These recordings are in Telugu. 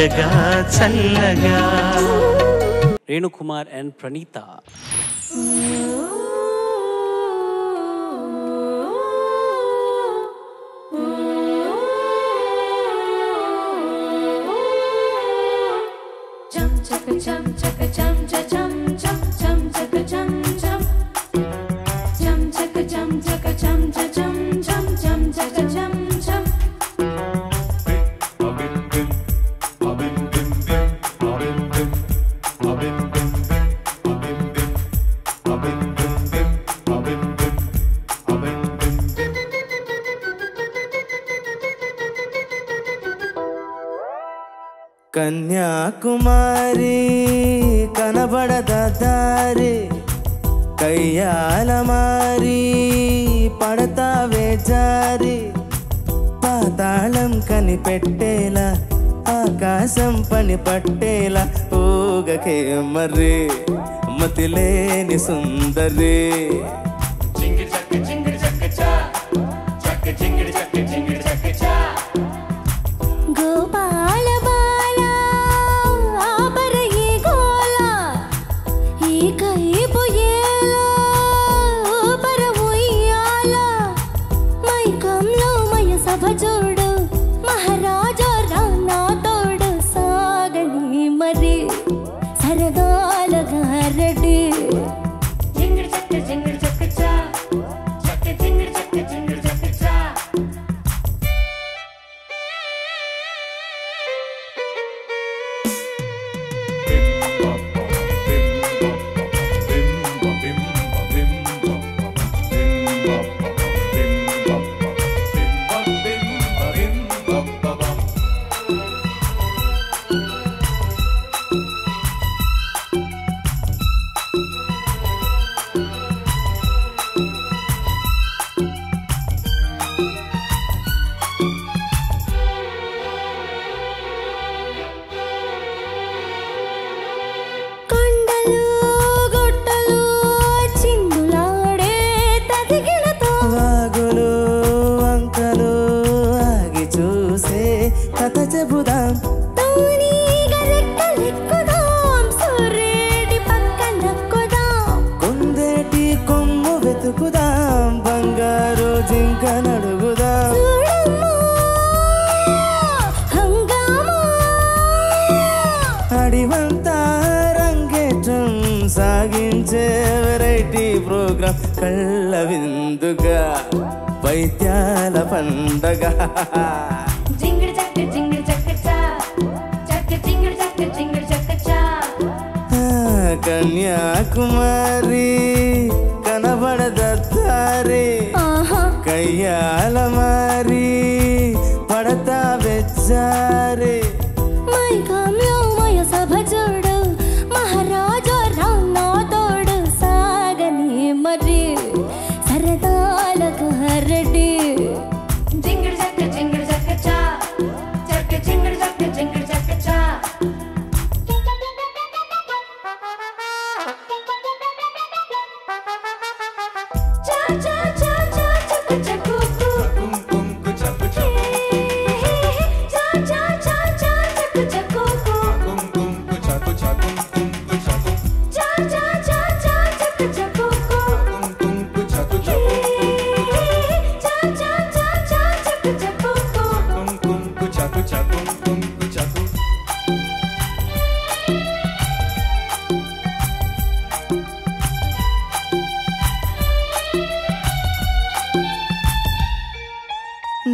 చల్లగా చల్లగా. రేణుకుమార్ అండ్ ప్రణీత. కన్యాకుమారి కనబడద దారి కయ్యాల మారి పడతావే జారి పాతాళం కనిపెట్టేలా ఆకాశం పని పట్టేలా ఊగకే మర్రి మతిలేని సుందరి. కళ్ళ విందుగా వైద్యాల పండగ. కన్యాకుమారి కనబడద దారి కయ్యాల మారి పడతా బెచ్చారి.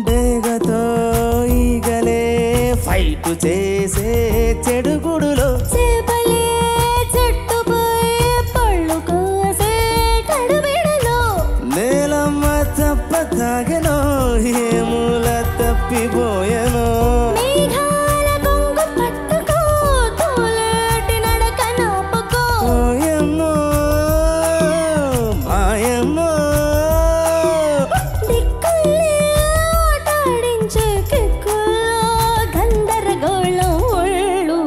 డేగతో ఈగలే ఫైట్ చేసే చెడుగుడులో చేపలే చెట్టుపై పళ్ళు కోసే కడుబిడలో నేలమ్మ తప్ప తాగెనో ఏ మూల తప్పిపోయెనో మేఘాల కొంగు పట్టుకో తోలేటి నడక నాపుకో ఓయమ్మో మాయమ్మో దిక్కులే ఆటాడించే కిక్కుల్లో గందరగోళం ఒళ్ళు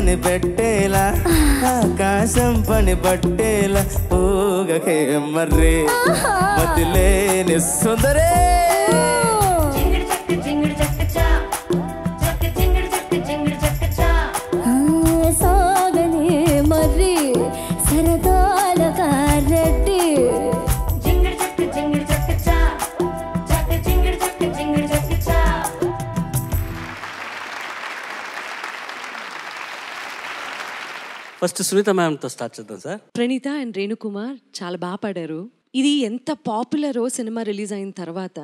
కనిపెట్టేలా ఆకాశం పని పట్టేలా ఊగకే మర్రే మతిలేని సుందరే సాగని మర్రి సరదాల కారెడ్డి ఫస్ట్ సునీత మ్యామ్తో స్టార్ట్ చేద్దాం సార్. ప్రణీత అండ్ రేణుకుమార్ చాలా బాగా పాడారు. ఇది ఎంత పాపులరో సినిమా రిలీజ్ అయిన తర్వాత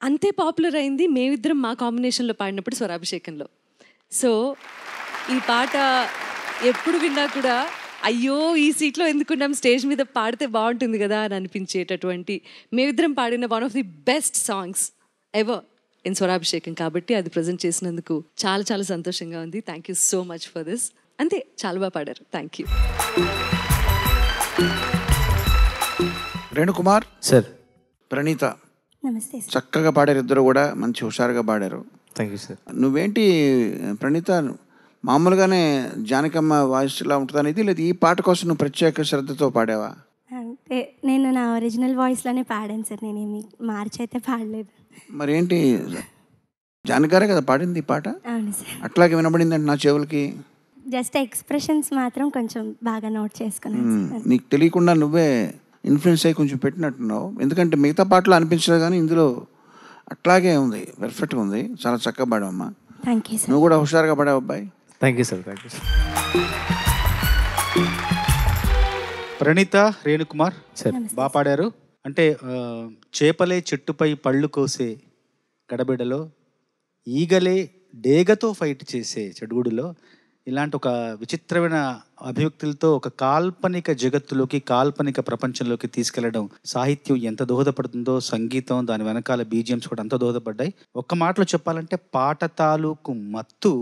అంతే పాపులర్ అయింది మేమిద్దరం మా కాంబినేషన్లో పాడినప్పుడు స్వరాభిషేకంలో. సో ఈ పాట ఎప్పుడు విన్నా కూడా అయ్యో ఈ సీట్లో ఎందుకున్నాం, స్టేజ్ మీద పాడితే బాగుంటుంది కదా అని అనిపించేటటువంటి మేమిద్దరం పాడిన one of the best songs ever in Swarabhishekam. కాబట్టి అది ప్రజెంట్ చేసినందుకు చాలా చాలా సంతోషంగా ఉంది. Thank you so much for this. అంతే, చాలా బాగా పాడారు. Thank you. Renukumar sir, Praneetha నమస్తే సార్. చక్కగా పాడారు, ఇద్దరు కూడా మంచి హుషారుగా పాడారు. Thank you sir. నువ్వేంటి ప్రణీత మామూలుగానే జానకమ్మ వాయిస్ ఇలా ఉంటుంది అనేది, లేదా ఈ పాట కోసం నువ్వు ప్రత్యేక శ్రద్ధతో పాడావా? అంటే నేను నా ఒరిజినల్ వాయిస్లోనే పాడాను సార్, నేనేమి మార్చి అయితే పాడలేదు. మరి ఏంటి జానగారే కదా పాడింది ఈ పాట? అవును సార్. అట్లాగే వినబడింది అంటే నా చెవులకి. జస్ట్ ఎక్స్ప్రెషన్స్ మాత్రం కొంచెం బాగా నోట్ చేసుకున్నాను సార్. నీకు తెలియకుండా నువ్వే ఇన్ఫ్లుయెన్స్ అయ్యి కొంచెం పెట్టినట్టున్నావు. ఎందుకంటే మిగతా పాటలు అనిపించలేదు కానీ ఇందులో అట్లాగే ఉంది, పర్ఫెక్ట్గా ఉంది. చాలా చక్కగా పాడావమ్మా. Thank you sir. నువ్వు కూడా హుషారుగా పాడావు అబ్బాయి. Thank you sir. Thank you sir. Praneetha, Renukumar sir, బాగా పాడారు. అంటే చేపలే చెట్టుపై పళ్ళు కోసే గడబిడలో, ఈగలే డేగతో ఫైట్ చేసే చెడుగుడులో, ఇలాంటి ఒక విచిత్రమైన అభివ్యక్తులతో ఒక కాల్పనిక జగత్తులోకి, కాల్పనిక ప్రపంచంలోకి తీసుకెళ్లడం సాహిత్యం ఎంత దోహదపడుతుందో, సంగీతం దాని వెనకాల బీజిఎమ్స్ కూడా అంత దోహదపడ్డాయి. ఒక్క మాటలో చెప్పాలంటే పాట తాలూకు మత్తు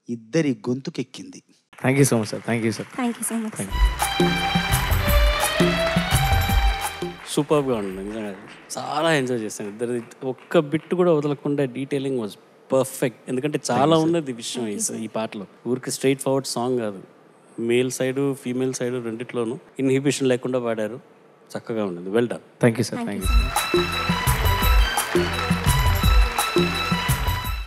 ఇద్దరి గొంతుకెక్కింది. Thank you so much sir. Thank you sir. Thank you so much. సూపర్గా ఉంది నిజంగా, చాలా ఎంజాయ్ చేశాను. ఇద్దరు ఒక్క బిట్ కూడా వదలకుండా డీటెయిలింగ్ వాజ్ పర్ఫెక్ట్. ఎందుకంటే చాలా ఉన్నది విషయం ఈ పాటలో. ఊరికి స్ట్రైట్ ఫార్వర్డ్ సాంగ్ కాదు, మేల్ సైడు ఫీమేల్ సైడు రెండిట్లోనూ ఇన్హిబిషన్ లేకుండా పాడారు. చక్కగా ఉండదు. Well done. Thank you sir. Thank you.